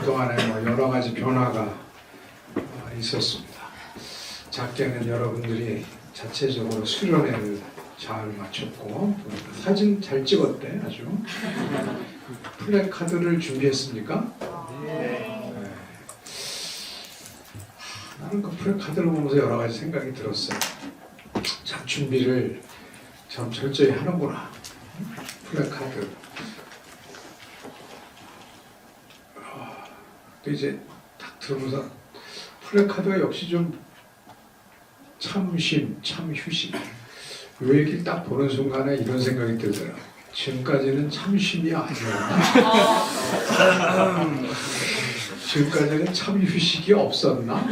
그동안에 뭐 여러 가지 변화가 있었습니다. 작게는 여러분들이 자체적으로 수련회를 잘 마쳤고 사진 잘 찍었대 아주. 플래카드를 준비했습니까? 네. 나는 그 플래카드를 보면서 여러 가지 생각이 들었어요. 참 준비를 참 철저히 하는구나. 플래카드. 또 이제 딱 들으면서 플래카드가 역시 좀 참쉼, 참휴식. 왜 이렇게 딱 보는 순간에 이런 생각이 들더라. 지금까지는 참쉼이 아니었나? 지금까지는 참휴식이 없었나?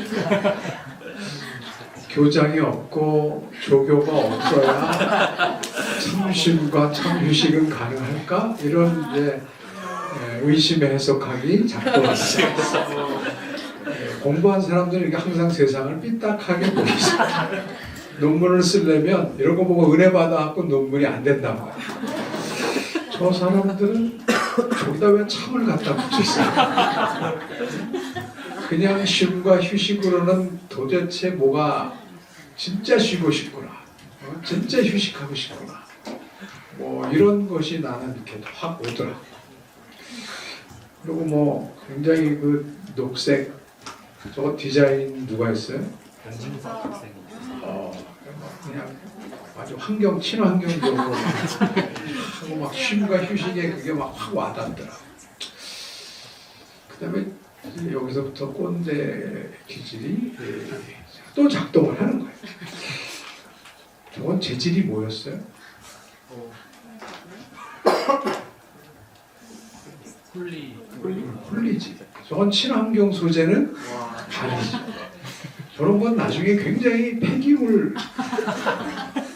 교장이 없고 조교가 없어야 참쉼과 참휴식은 가능할까? 이런 이제 의심의 해석하기 자꾸 공부한 사람들은 항상 세상을 삐딱하게 보이죠. 논문을 쓰려면 이런 거 보고 은혜 받아갖고 논문이 안 된단 말이야. 저 사람들은 저기다 왜 참을 갖다 붙였어요? 그냥 쉼과 휴식으로는 도대체 뭐가 진짜 쉬고 싶구나, 진짜 휴식하고 싶구나, 뭐 이런 것이 나는 이렇게 확 오더라. 그리고 뭐 굉장히 그 녹색 저거 디자인 누가 했어요? 그냥 아주 환경 친환경적으로 하고 막 쉼과 휴식에 그게 막 확 와닿더라. 그다음에 여기서부터 꼰대 기질이 또 작동을 하는 거예요. 저건 재질이 뭐였어요? 훌리지. 저건 친환경 소재는 다르지. 저런 건 나중에 굉장히 폐기물,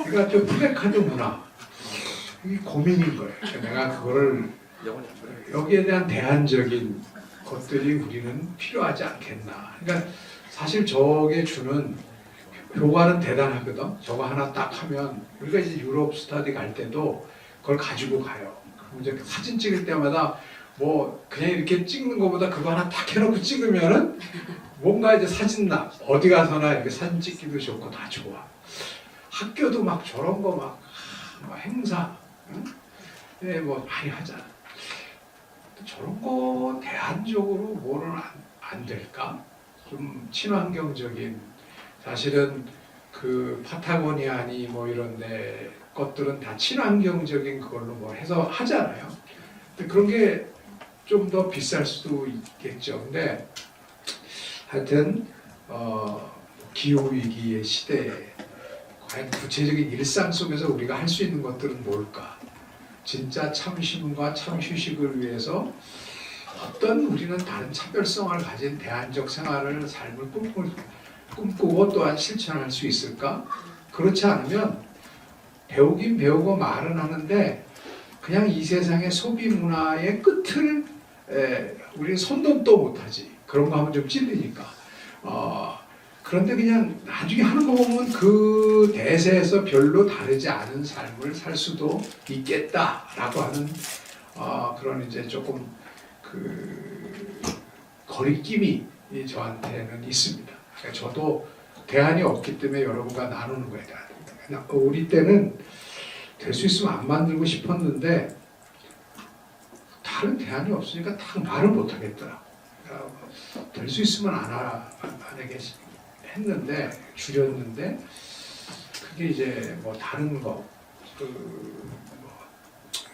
그러니까 좀 플래카드 문화, 이게 고민인 거예요. 내가 그거를 여기에 대한 대안적인 것들이 우리는 필요하지 않겠나. 그러니까 사실 저게 주는 효과는 대단하거든. 저거 하나 딱 하면 우리가 이제 유럽 스터디 갈 때도 그걸 가지고 가요. 이제 사진 찍을 때마다 뭐 그냥 이렇게 찍는 것보다 그거 하나 딱 해놓고 찍으면은 뭔가 이제 사진나 어디 가서나 이렇게 사진 찍기도 좋고 다 좋아. 학교도 막 저런 거 막 행사, 응? 네, 뭐 많이 하잖아. 저런 거 대안적으로 뭐는 안 될까? 좀 친환경적인, 사실은 그 파타고니아니 뭐 이런 데 것들은 다 친환경적인 그걸로 뭐 해서 하잖아요. 근데 그런 게 좀 더 비쌀 수도 있겠죠. 근데 하여튼 기후위기의 시대에 과연 구체적인 일상 속에서 우리가 할 수 있는 것들은 뭘까? 진짜 참쉼과 참휴식을 위해서 어떤 우리는 다른 차별성을 가진 대안적 생활을 삶을 꿈꾸고 또한 실천할 수 있을까? 그렇지 않으면 배우긴 배우고 말은 하는데 그냥 이 세상의 소비 문화의 끝을 우리는 손도 못하지. 그런 거 하면 좀 찔리니까. 그런데 그냥 나중에 하는 거 보면 그 대세에서 별로 다르지 않은 삶을 살 수도 있겠다라고 하는 그런 이제 조금 그 거리낌이 저한테는 있습니다. 저도 대안이 없기 때문에 여러분과 나누는 거예요. 우리 때는 될 수 있으면 안 만들고 싶었는데 다른 대안이 없으니까 딱 말을 못 하겠더라고. 될 수 있으면 안 하게 했는데 줄였는데 그게 이제 뭐 다른 거, 뭐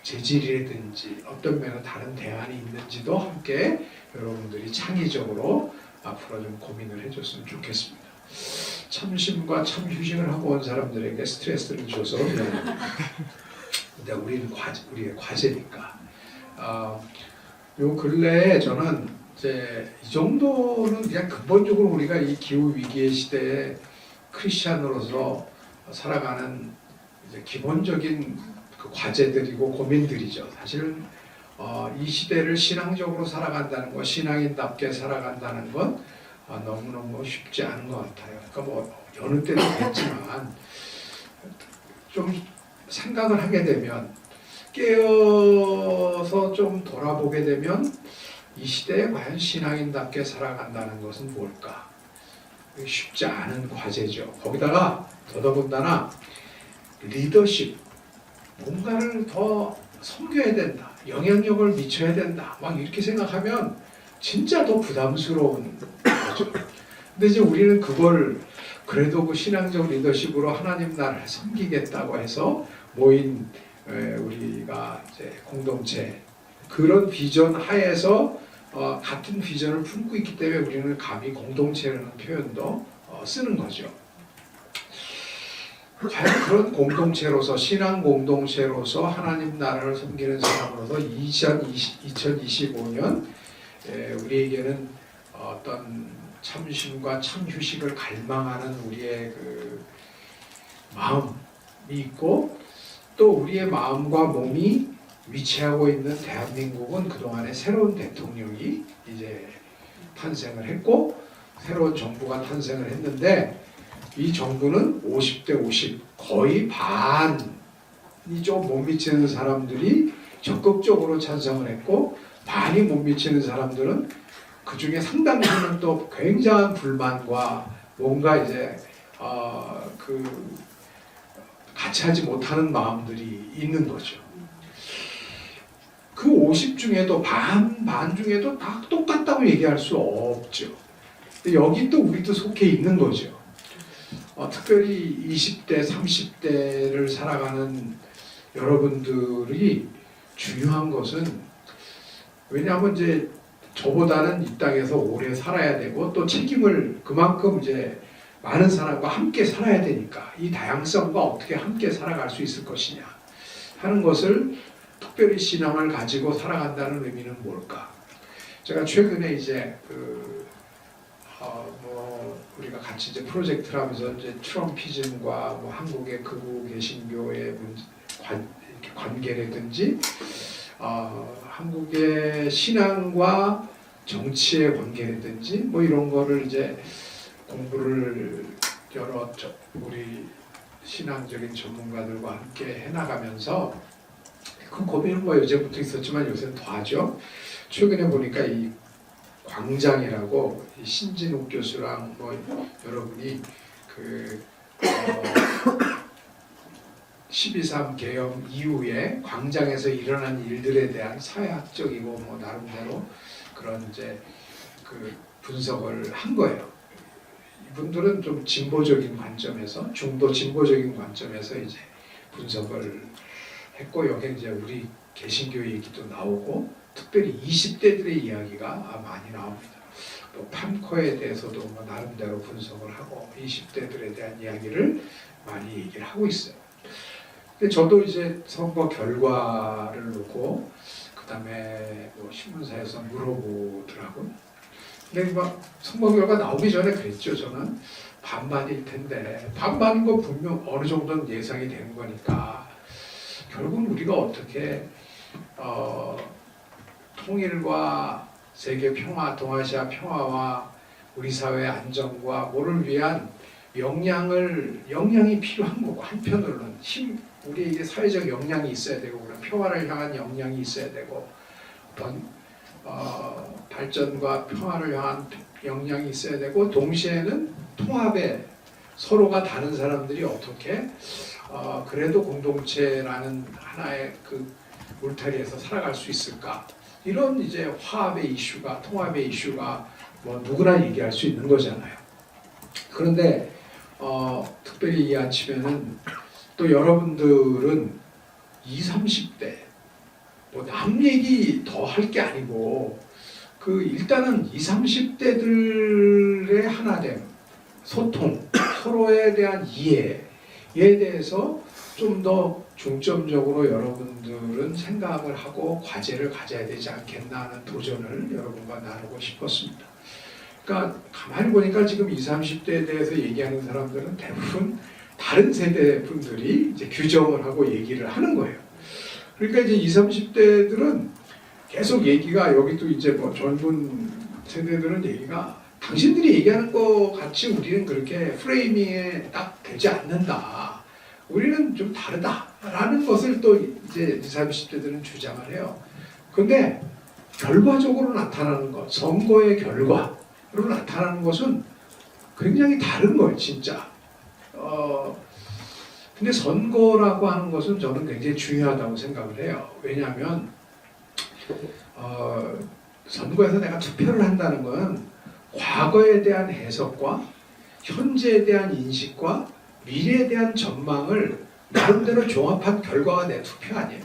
재질이라든지 어떤 면에 다른 대안이 있는지도 함께 여러분들이 창의적으로 앞으로 좀 고민을 해줬으면 좋겠습니다. 참심과 참휴식을 하고 온 사람들에게 스트레스를 줘서 근데 우리의 과제니까 요 근래에 저는 이제 이 정도는 그냥 근본적으로 우리가 이 기후 위기의 시대에 크리스찬으로서 살아가는 이제 기본적인 그 과제들이고 고민들이죠. 사실은 이 시대를 신앙적으로 살아간다는 것, 신앙인답게 살아간다는 건 너무너무 쉽지 않은 것 같아요. 그러니까 뭐 여느 때도 그랬지만 좀 생각을 하게 되면 깨어서 좀 돌아보게 되면 이 시대에 과연 신앙인답게 살아간다는 것은 뭘까? 쉽지 않은 과제죠. 거기다가 더더군다나 리더십, 뭔가를 더 섬겨야 된다, 영향력을 미쳐야 된다, 막 이렇게 생각하면 진짜 더 부담스러운 거죠. 근데 이제 우리는 그걸 그래도 그 신앙적 리더십으로 하나님 나라를 섬기겠다고 해서 모인 우리가 이제 공동체, 그런 비전 하에서 같은 비전을 품고 있기 때문에 우리는 감히 공동체라는 표현도 쓰는 거죠. 과연 그런 공동체로서, 신앙 공동체로서 하나님 나라를 섬기는 사람으로서 2025년 우리에게는 어떤 참심과 참휴식을 갈망하는 우리의 그 마음이 있고, 또 우리의 마음과 몸이 위치하고 있는 대한민국은 그동안에 새로운 대통령이 이제 탄생을 했고 새로운 정부가 탄생을 했는데, 이 정부는 50대 50, 거의 반이 좀 못 미치는 사람들이 적극적으로 찬성을 했고, 반이 못 미치는 사람들은 그 중에 상당수는 또 굉장한 불만과 뭔가 이제 같이 하지 못하는 마음들이 있는 거죠. 그 50 중에도 반 중에도 다 똑같다고 얘기할 수 없죠. 여기 또 우리도 속해 있는 거죠. 특별히 20대, 30대를 살아가는 여러분들이 중요한 것은, 왜냐하면 이제 저보다는 이 땅에서 오래 살아야 되고 또 책임을 그만큼 이제 많은 사람과 함께 살아야 되니까 이 다양성과 어떻게 함께 살아갈 수 있을 것이냐 하는 것을, 특별히 신앙을 가지고 살아간다는 의미는 뭘까? 제가 최근에 이제 우리가 같이 이제 프로젝트를 하면서 이제 트럼피즘과 한국의 극우 개신교의 관계라든지 한국의 신앙과 정치의 관계라든지 이런 거를 이제 공부를 여러 우리 신앙적인 전문가들과 함께 해나가면서, 그 고민은 요새부터 있었지만 요새는 더하죠. 최근에 보니까 이 광장이라고 신진욱 교수랑 여러분이 12.3 계엄 이후에 광장에서 일어난 일들에 대한 사회학적이고 나름대로 그런 이제 분석을 한 거예요. 이분들은 좀 진보적인 관점에서, 중도 진보적인 관점에서 이제 분석을 했고, 여기 이제 우리 개신교 얘기도 나오고, 특별히 20대들의 이야기가 많이 나옵니다. 또 판코에 대해서도 나름대로 분석을 하고 20대들에 대한 이야기를 많이 얘기를 하고 있어요. 근데 저도 이제 선거 결과를 놓고 그다음에 신문사에서 물어보더라고요. 근데 선거 결과 나오기 전에 그랬죠. 저는 반반일 텐데, 반반인 거 분명 어느 정도는 예상이 되는 거니까 결국은 우리가 어떻게 통일과 세계 평화, 동아시아 평화와 우리 사회 안정과 뭐를 위한 역량이 필요한 거고, 한편으로는 우리에게 사회적 역량이 있어야 되고, 그런 평화를 향한 역량이 있어야 되고, 어떤 발전과 평화를 향한 역량이 있어야 되고, 동시에는 통합에 서로가 다른 사람들이 어떻게 그래도 공동체라는 하나의 그 울타리에서 살아갈 수 있을까? 이런 이제 화합의 이슈가, 통합의 이슈가 누구나 얘기할 수 있는 거잖아요. 그런데 특별히 이 아침에는 또 여러분들은 20, 30대 남 얘기 더 할 게 아니고 일단은 20, 30대들의 하나됨, 소통, 서로에 대한 이해에 대해서 좀 더 중점적으로 여러분들은 생각을 하고 과제를 가져야 되지 않겠나 하는 도전을 여러분과 나누고 싶었습니다. 그러니까 가만히 보니까 지금 20, 30대에 대해서 얘기하는 사람들은 대부분 다른 세대 분들이 이제 규정을 하고 얘기를 하는 거예요. 그러니까 이제 20, 30대들은 계속 얘기가, 여기도 이제 젊은 세대들은 얘기가 당신들이 얘기하는 거 같이 우리는 그렇게 프레이밍에 딱 되지 않는다. 우리는 좀 다르다라는 것을 또 이제 20, 30대들은 주장을 해요. 근데 결과적으로 나타나는 것, 선거의 결과로 나타나는 것은 굉장히 다른 거예요, 진짜. 근데 선거라고 하는 것은 저는 굉장히 중요하다고 생각을 해요. 왜냐하면 선거에서 내가 투표를 한다는 건 과거에 대한 해석과 현재에 대한 인식과 미래에 대한 전망을 나름대로 종합한 결과가 내 투표 아니에요.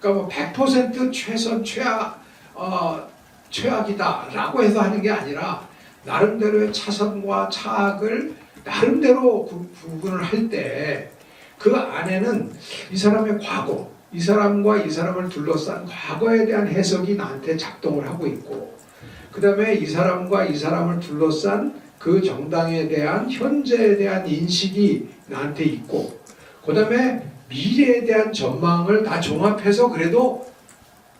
그러니까 뭐 100% 최선 최악이다라고 해서 하는 게 아니라 나름대로의 차선과 차악을 나름대로 구분을 할 때 그 안에는 이 사람의 과거, 이 사람과 이 사람을 둘러싼 과거에 대한 해석이 나한테 작동을 하고 있고, 그 다음에 이 사람과 이 사람을 둘러싼 그 정당에 대한 현재에 대한 인식이 나한테 있고, 그 다음에 미래에 대한 전망을 다 종합해서 그래도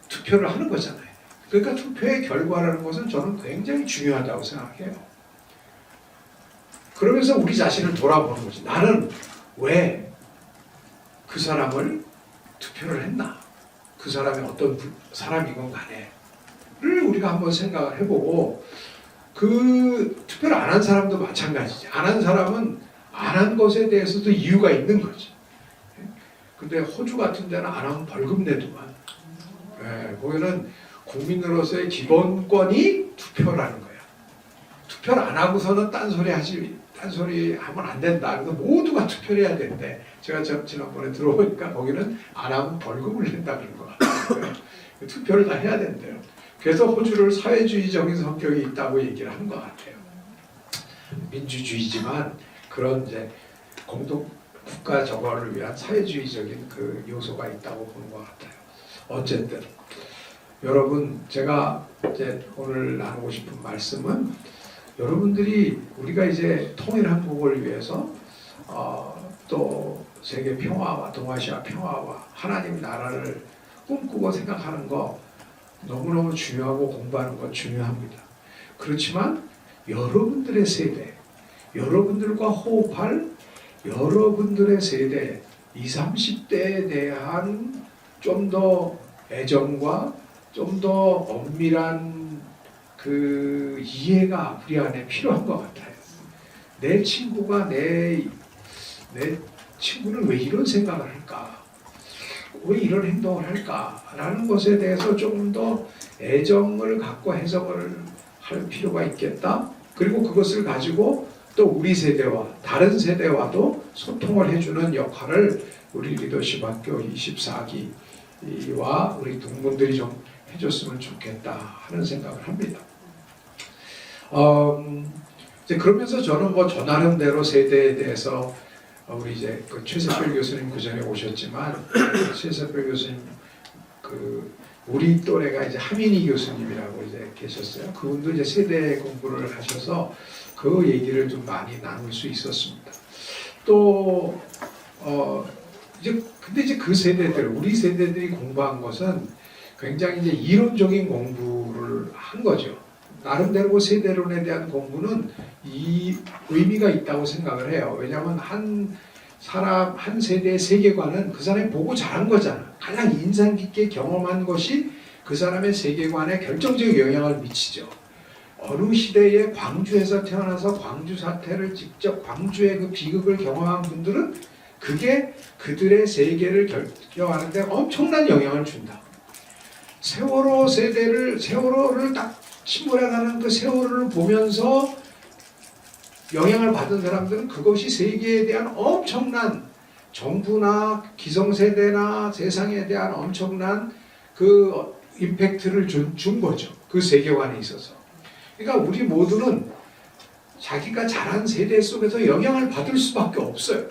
투표를 하는 거잖아요. 그러니까 투표의 결과라는 것은 저는 굉장히 중요하다고 생각해요. 그러면서 우리 자신을 돌아보는 거지. 나는 왜 그 사람을 투표를 했나? 그 사람이 어떤 사람이건 간에를 우리가 한번 생각을 해보고, 그 투표를 안 한 사람도 마찬가지지. 안 한 사람은 안 한 것에 대해서도 이유가 있는 거지. 근데 호주 같은 데는 안 하면 벌금 내더만. 거기는 국민으로서의 기본권이 투표라는 거야. 투표를 안 하고서는 딴소리 하면 안 된다. 그래서 모두가 투표를 해야 된대. 제가 지난번에 들어보니까 거기는 안 하면 벌금을 낸다 그런 거 같아요. 투표를 다 해야 된대요. 그래서 호주를 사회주의적인 성격이 있다고 얘기를 한 것 같아요. 민주주의지만 그런 이제 공동 국가 저거를 위한 사회주의적인 그 요소가 있다고 보는 것 같아요. 어쨌든 여러분, 제가 이제 오늘 나누고 싶은 말씀은, 여러분들이 우리가 이제 통일 한국을 위해서 또 세계 평화와 동아시아 평화와 하나님 나라를 꿈꾸고 생각하는 거 너무너무 중요하고 공부하는 건 중요합니다. 그렇지만 여러분들의 세대, 여러분들과 호흡할 여러분들의 세대 20, 30대에 대한 좀 더 애정과 좀 더 엄밀한 그 이해가 우리 안에 필요한 것 같아요. 내 친구가 내 친구는 왜 이런 생각을 할까? 왜 이런 행동을 할까? 라는 것에 대해서 조금 더 애정을 갖고 해석을 할 필요가 있겠다. 그리고 그것을 가지고 또 우리 세대와 다른 세대와도 소통을 해주는 역할을 우리 리더십 학교 24기와 우리 동문들이 좀 해줬으면 좋겠다 하는 생각을 합니다. 이제 그러면서 저는 뭐 저 나름대로 세대에 대해서 우리 이제 그 최석별 교수님 그 전에 오셨지만 최석별 교수님 그 우리 또래가 이제 하민희 교수님이라고 이제 계셨어요. 그분도 이제 세대 공부를 하셔서 그 얘기를 좀 많이 나눌 수 있었습니다. 또 근데 이제 그 세대들, 우리 세대들이 공부한 것은 굉장히 이제 이론적인 공부를 한 거죠. 나름대로 세대론에 대한 공부는 이 의미가 있다고 생각을 해요. 왜냐하면 한 세대의 세계관은 그 사람이 보고 자란 거잖아. 가장 인상 깊게 경험한 것이 그 사람의 세계관에 결정적 영향을 미치죠. 어느 시대에 광주에서 태어나서 광주 사태를 직접 광주의 그 비극을 경험한 분들은 그게 그들의 세계를 결정하는 데 엄청난 영향을 준다. 세월호를 딱 침몰해가는 그 세월호를 보면서 영향을 받은 사람들은 그것이 세계에 대한 엄청난 정부나 기성세대나 세상에 대한 엄청난 그 임팩트를 준 거죠. 그 세계관에 있어서. 그러니까 우리 모두는 자기가 자란 세대 속에서 영향을 받을 수밖에 없어요.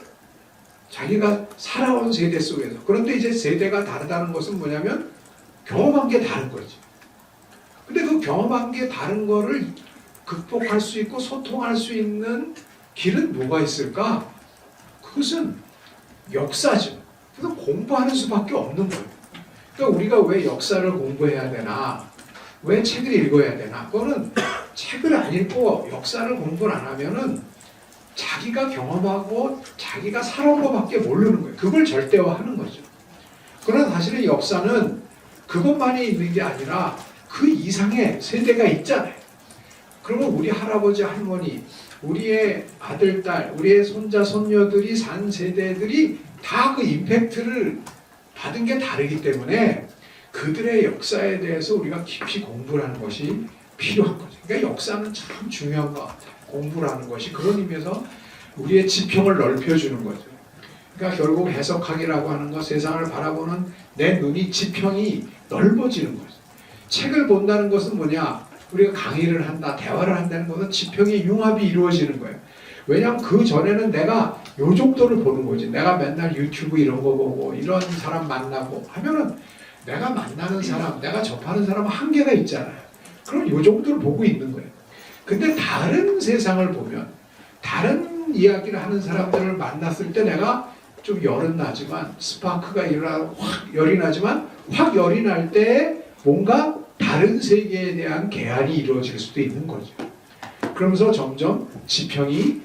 자기가 살아온 세대 속에서. 그런데 이제 세대가 다르다는 것은 뭐냐면 경험한 게 다른 거지. 근데 그 경험한 게 다른 거를 극복할 수 있고 소통할 수 있는 길은 뭐가 있을까? 그것은 역사죠. 그래서 공부하는 수밖에 없는 거예요. 그러니까 우리가 왜 역사를 공부해야 되나? 왜 책을 읽어야 되나? 그거는 책을 안 읽고 역사를 공부를 안 하면은 자기가 경험하고 자기가 살아온 것밖에 모르는 거예요. 그걸 절대화하는 거죠. 그러나 사실은 역사는 그것만이 있는 게 아니라 그 이상의 세대가 있잖아요. 그러면 우리 할아버지, 할머니, 우리의 아들, 딸, 우리의 손자, 손녀들이 산 세대들이 다 그 임팩트를 받은 게 다르기 때문에 그들의 역사에 대해서 우리가 깊이 공부를 하는 것이 필요한 거죠. 그러니까 역사는 참 중요한 것 같아요. 공부를 하는 것이 그런 의미에서 우리의 지평을 넓혀주는 거죠. 그러니까 결국 해석학이라고 하는 것, 세상을 바라보는 내 눈이 지평이 넓어지는 거죠. 책을 본다는 것은 뭐냐? 우리가 강의를 한다, 대화를 한다는 것은 지평의 융합이 이루어지는 거예요. 왜냐하면 그 전에는 내가 요 정도를 보는 거지. 내가 맨날 유튜브 이런 거 보고 이런 사람 만나고 하면은 내가 만나는 사람, 내가 접하는 사람은 한계가 있잖아요. 그럼 요 정도를 보고 있는 거예요. 근데 다른 세상을 보면 다른 이야기를 하는 사람들을 만났을 때 내가 좀 열은 나지만 스파크가 일어나고 확 열이 나지만 확 열이 날 때 뭔가 다른 세계에 대한 개안이 이루어질 수도 있는 거죠. 그러면서 점점 지평의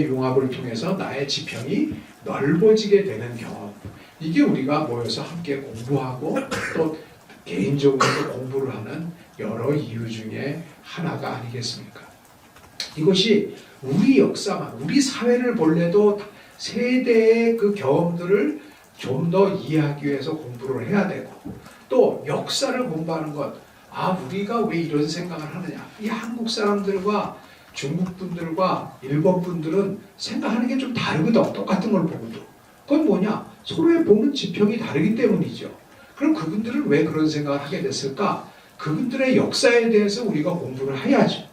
융합을 통해서 나의 지평이 넓어지게 되는 경험. 이게 우리가 모여서 함께 공부하고 또 개인적으로 공부를 하는 여러 이유 중에 하나가 아니겠습니까? 이것이 우리 역사만, 우리 사회를 볼래도 세대의 그 경험들을 좀 더 이해하기 위해서 공부를 해야 되고 또 역사를 공부하는 것, 우리가 왜 이런 생각을 하느냐. 이 한국 사람들과 중국 분들과 일본 분들은 생각하는 게 좀 다르거든. 똑같은 걸 보고도. 그건 뭐냐? 서로의 보는 지평이 다르기 때문이죠. 그럼 그분들은 왜 그런 생각을 하게 됐을까? 그분들의 역사에 대해서 우리가 공부를 해야죠.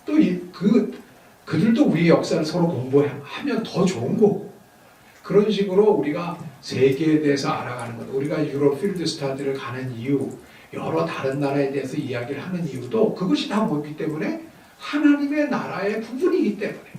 또 그들도 우리의 역사를 서로 공부하면 더 좋은 거고. 그런 식으로 우리가 세계에 대해서 알아가는 것, 우리가 유럽 필드 스타디를 가는 이유, 여러 다른 나라에 대해서 이야기를 하는 이유도 그것이 다 뭐기 때문에 하나님의 나라의 부분이기 때문에.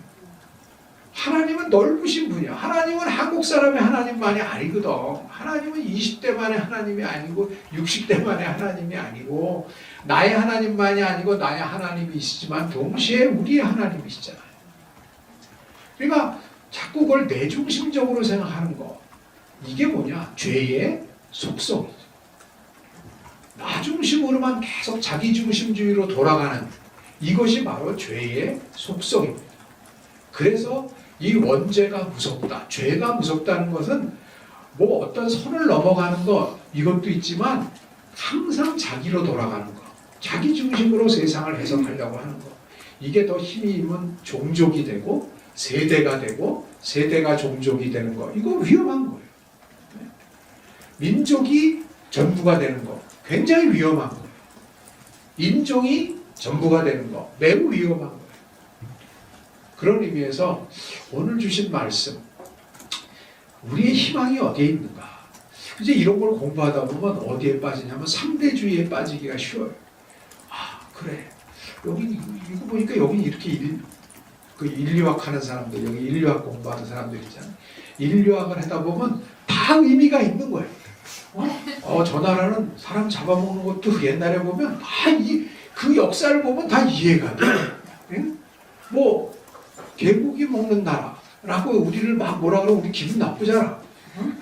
하나님은 넓으신 분이야. 하나님은 한국 사람의 하나님만이 아니거든. 하나님은 20대만의 하나님이 아니고 60대만의 하나님이 아니고 나의 하나님만이 아니고 나의 하나님이시지만 동시에 우리의 하나님이시잖아요. 그러니까 자꾸 그걸 내중심적으로 생각하는 거, 이게 뭐냐? 죄의 속성이죠. 나 중심으로만 계속 자기 중심주의로 돌아가는 이것이 바로 죄의 속성입니다. 그래서 이 원죄가 무섭다, 죄가 무섭다는 것은 뭐 어떤 선을 넘어가는 것, 이것도 있지만 항상 자기로 돌아가는 것, 자기 중심으로 세상을 해석하려고 하는 것, 이게 더 힘이 있는 종족이 되고 세대가 되고 세대가 종족이 되는 거, 이거 위험한 거예요. 민족이 전부가 되는 거 굉장히 위험한 거예요. 인종이 전부가 되는 거 매우 위험한 거예요. 그런 의미에서 오늘 주신 말씀, 우리의 희망이 어디에 있는가? 이제 이런 걸 공부하다 보면 어디에 빠지냐면 상대주의에 빠지기가 쉬워요. 그래, 여기 이거 보니까 여기 이렇게 인류학 하는 사람들, 여기 인류학 공부하는 사람들 있잖아요. 인류학을 하다 보면 다 의미가 있는 거예요. 저 나라는 사람 잡아먹는 것도 옛날에 보면 다 그 역사를 보면 다 이해가 돼. 응? 뭐 개고기 먹는 나라라고 우리를 막 뭐라 그러면 우리 기분 나쁘잖아. 응?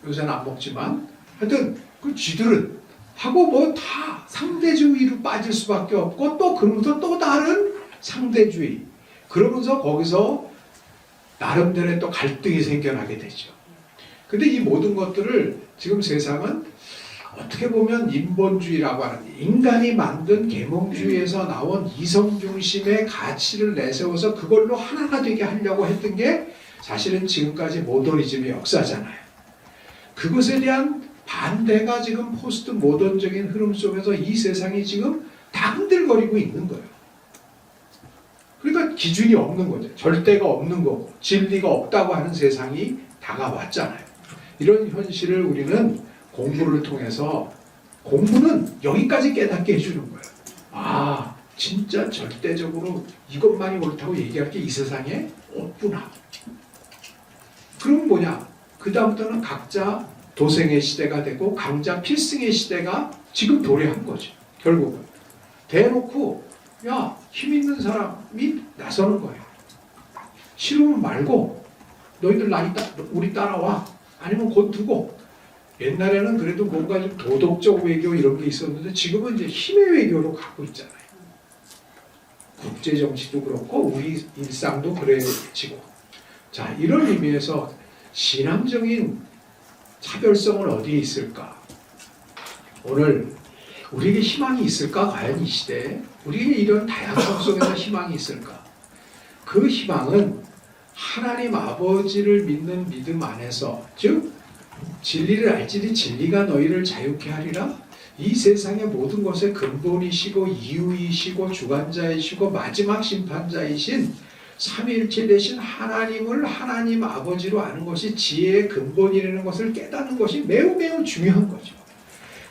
요새는 안 먹지만 하여튼 그 쥐들은 하고 뭐 다 상대주의로 빠질 수밖에 없고 또 그러면서 또 다른 상대주의, 그러면서 거기서 나름대로의 또 갈등이 생겨나게 되죠. 근데 이 모든 것들을 지금 세상은 어떻게 보면 인본주의라고 하는 인간이 만든 계몽주의에서 나온 이성 중심의 가치를 내세워서 그걸로 하나가 되게 하려고 했던 게 사실은 지금까지 모더니즘의 역사잖아요. 그것에 대한 반대가 지금 포스트 모던적인 흐름 속에서 이 세상이 지금 다 흔들거리고 있는 거예요. 그러니까 기준이 없는 거죠. 절대가 없는 거고 진리가 없다고 하는 세상이 다가왔잖아요. 이런 현실을 우리는 공부를 통해서, 공부는 여기까지 깨닫게 해주는 거예요. 진짜 절대적으로 이것만이 옳다고 얘기할 게 이 세상에 없구나. 그럼 뭐냐? 그 다음부터는 각자 도생의 시대가 되고 강자 필승의 시대가 지금 도래한 거죠. 결국은 대놓고 힘 있는 사람이 나서는 거예요. 싫으면 말고 너희들 우리 따라와. 아니면 곧 두고 옛날에는 그래도 뭔가 좀 도덕적 외교 이런 게 있었는데 지금은 이제 힘의 외교로 가고 있잖아요. 국제 정치도 그렇고 우리 일상도 그래지고. 자, 이런 의미에서 신앙적인 차별성은 어디에 있을까? 오늘 우리에게 희망이 있을까? 과연 이 시대에 우리에게 이런 다양성 속에서 희망이 있을까? 그 희망은 하나님 아버지를 믿는 믿음 안에서, 즉 진리를 알지니 진리가 너희를 자유케 하리라. 이 세상의 모든 것의 근본이시고 이유이시고 주관자이시고 마지막 심판자이신 삼위일체 되신 하나님을 하나님 아버지로 아는 것이 지혜의 근본이라는 것을 깨닫는 것이 매우 매우 중요한 거죠.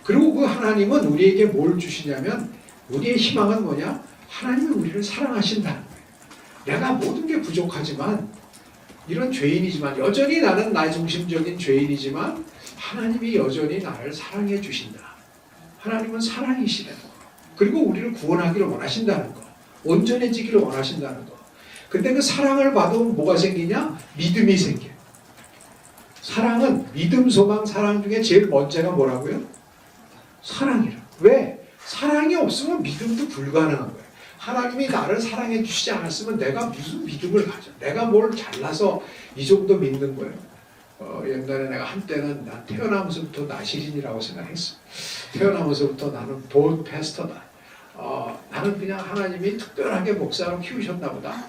그리고 그 하나님은 우리에게 뭘 주시냐면, 우리의 희망은 뭐냐? 하나님이 우리를 사랑하신다는 거예요. 내가 모든 게 부족하지만, 이런 죄인이지만, 여전히 나는 나 중심적인 죄인이지만 하나님이 여전히 나를 사랑해 주신다. 하나님은 사랑이시다는 거. 그리고 우리를 구원하기를 원하신다는 거. 온전해지기를 원하신다는 거. 근데 그 사랑을 받으면 뭐가 생기냐? 믿음이 생겨요. 사랑은 믿음, 소망, 사랑 중에 제일 번째가 뭐라고요? 사랑이라. 왜? 사랑이 없으면 믿음도 불가능한 거예요. 하나님이 나를 사랑해 주시지 않았으면 내가 무슨 믿음을 가져? 내가 뭘 잘나서 이 정도 믿는 거예요? 옛날에 내가 한때는 난 태어나면서부터 나시린이라고 생각했어. 태어나면서부터 나는 본 패스터다. 나는 그냥 하나님이 특별하게 목사로 키우셨나 보다.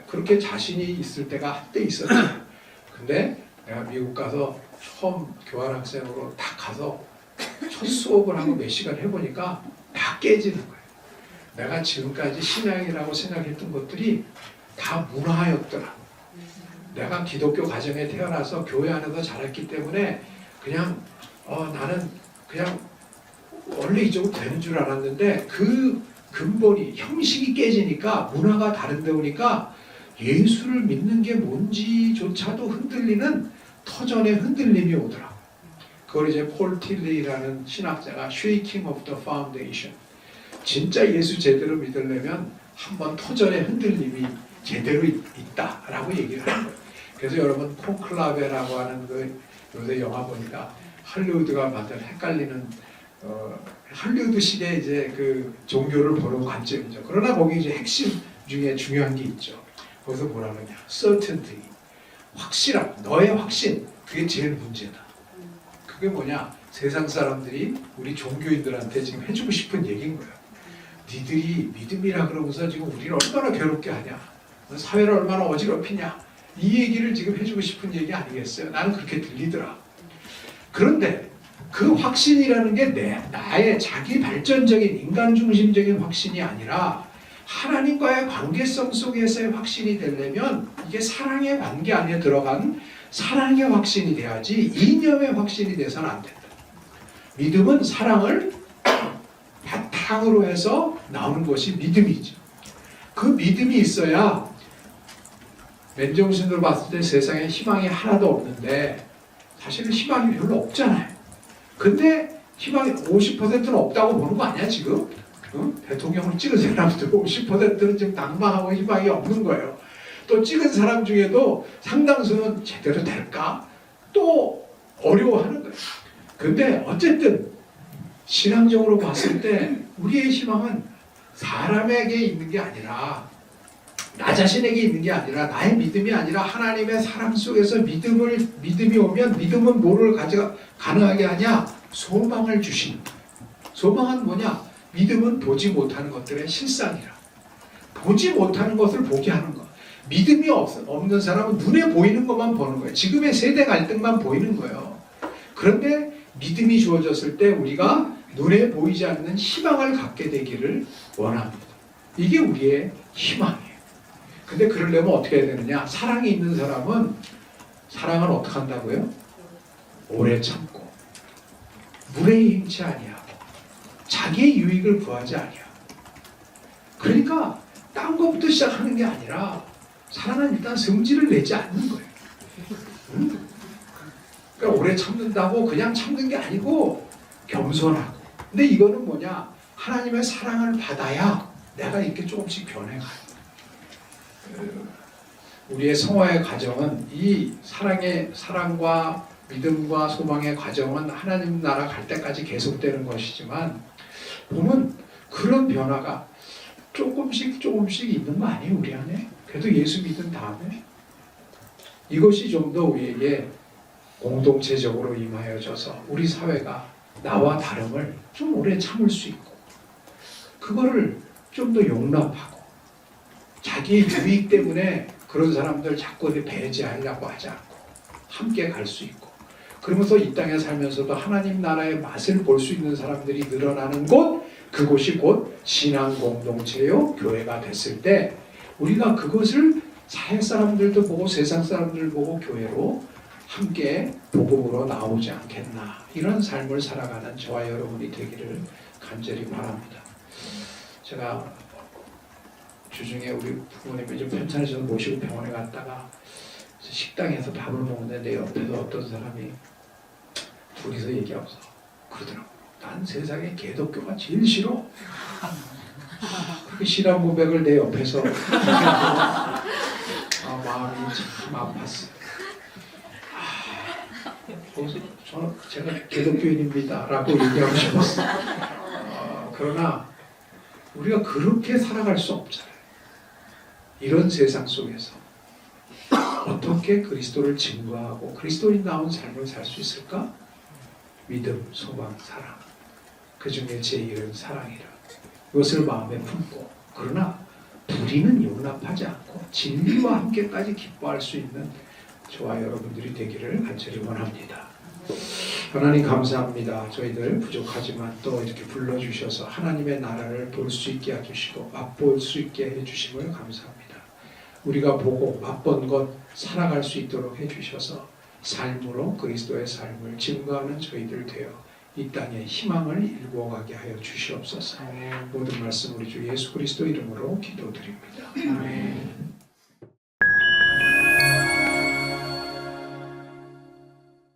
그렇게 자신이 있을 때가 한때 있었죠. 근데 내가 미국 가서 처음 교환학생으로 딱 가서 첫 수업을 하고 몇 시간 해보니까 다 깨지는 거예요. 내가 지금까지 신앙이라고 생각했던 것들이 다 문화였더라. 내가 기독교 가정에 태어나서 교회 안에서 자랐기 때문에 그냥 나는 그냥 원래 이 정도 되는 줄 알았는데, 그 근본이 형식이 깨지니까, 문화가 다른데 보니까 예수를 믿는 게 뭔지조차도 흔들리는 터전의 흔들림이 오더라고요. 그걸 이제 폴 틸리라는 신학자가 Shaking of the Foundation, 진짜 예수 제대로 믿으려면 한번 터전의 흔들림이 제대로 있다라고 얘기를 하는 거예요. 그래서 여러분 콘클라베라고 하는 그 요새 영화 보니까 할리우드가 만든 헷갈리는 할리우드식의 이제 그 종교를 보는 관점이죠. 그러나 거기 이제 핵심 중에 중요한 게 있죠. 거기서 뭐라 그러냐? certainty, 확실함, 너의 확신, 그게 제일 문제다. 그게 뭐냐? 세상 사람들이 우리 종교인들한테 지금 해주고 싶은 얘기인 거예요. 니들이 믿음이라 그러면서 지금 우리를 얼마나 괴롭게 하냐? 사회를 얼마나 어지럽히냐? 이 얘기를 지금 해주고 싶은 얘기 아니겠어요? 나는 그렇게 들리더라. 그런데 그 확신이라는 게 나의 자기 발전적인 인간 중심적인 확신이 아니라 하나님과의 관계성 속에서의 확신이 되려면 이게 사랑의 관계 안에 들어간 사랑의 확신이 돼야지 이념의 확신이 돼서는 안 된다. 믿음은 사랑을 바탕으로 해서 나오는 것이 믿음이죠. 그 믿음이 있어야, 맨정신으로 봤을 때 세상에 희망이 하나도 없는데 사실은 희망이 별로 없잖아요. 근데 희망이 50%는 없다고 보는 거 아니야 지금? 대통령을 찍은 사람들 50%는 지금 낭망하고 희망이 없는 거예요. 또 찍은 사람 중에도 상당수는 제대로 될까? 또 어려워하는 거예요. 근데 어쨌든 신앙적으로 봤을 때 우리의 희망은 사람에게 있는 게 아니라, 나 자신에게 있는 게 아니라, 나의 믿음이 아니라 하나님의 사랑 속에서 믿음이 오면, 믿음은 뭐를 가능하게 하냐? 소망을 주시는 거예요. 소망은 뭐냐? 믿음은 보지 못하는 것들의 실상이라. 보지 못하는 것을 보게 하는 것. 믿음이 없는 사람은 눈에 보이는 것만 보는 거예요. 지금의 세대 갈등만 보이는 거예요. 그런데 믿음이 주어졌을 때 우리가 눈에 보이지 않는 희망을 갖게 되기를 원합니다. 이게 우리의 희망이에요. 근데 그러려면 어떻게 해야 되느냐? 사랑이 있는 사람은 사랑을 어떻게 한다고요? 오래 참고, 무례히 행치 아니하고, 자기의 유익을 구하지 아니하고. 그러니까 딴 것부터 시작하는 게 아니라 사랑은 일단 성질을 내지 않는 거예요. 그러니까 오래 참는다고 그냥 참는 게 아니고 겸손하고. 근데 이거는 뭐냐? 하나님의 사랑을 받아야 내가 이렇게 조금씩 변해가요. 우리의 성화의 과정은 이 사랑과 믿음과 소망의 과정은 하나님 나라 갈 때까지 계속되는 것이지만 보면 그런 변화가 조금씩 있는 거 아니에요, 우리 안에? 그래도 예수 믿은 다음에 이것이 좀 더 우리에게 공동체적으로 임하여져서 우리 사회가 나와 다름을 좀 오래 참을 수 있고 그거를 좀 더 용납하고 자기 유익 때문에 그런 사람들 자꾸 배제하려고 하지 않고 함께 갈 수 있고 그러면서 이 땅에 살면서도 하나님 나라의 맛을 볼 수 있는 사람들이 늘어나는 곳 그곳이 곧 신앙 공동체요 교회가 됐을 때 우리가 그것을 사회 사람들도 보고 세상 사람들 보고 교회로 함께 복음으로 나오지 않겠나 이런 삶을 살아가는 저와 여러분이 되기를 간절히 바랍니다. 제가 주중에 우리 부모님이 좀 편찮으셔서 모시고 병원에 갔다가 식당에서 밥을 먹는데 내 옆에서 어떤 사람이 둘이서 얘기하면서 그러더라고. 난 세상에 개독교가 제일 싫어. 그 신앙 고백을 내 옆에서 마음이 참 아팠어요. 거기서 제가 개독교인입니다 라고 얘기하고 싶었어요. 그러나 우리가 그렇게 살아갈 수 없잖아요. 이런 세상 속에서 어떻게 그리스도를 증거하고 그리스도인다운 삶을 살 수 있을까? 믿음, 소망, 사랑 그 중에 제일은 사랑이라 이것을 마음에 품고 그러나 불의는 용납하지 않고 진리와 함께까지 기뻐할 수 있는 저와 여러분들이 되기를 간절히 원합니다. 하나님 감사합니다. 저희들 부족하지만 또 이렇게 불러주셔서 하나님의 나라를 볼 수 있게 해주시고 맛볼 수 있게 해주심을 감사합니다. 우리가 보고 맛본 것 살아갈 수 있도록 해주셔서 삶으로 그리스도의 삶을 증거하는 저희들 되어 이 땅에 희망을 일구어가게 하여 주시옵소서. 모든 말씀 우리 주 예수 그리스도 이름으로 기도드립니다. 아멘.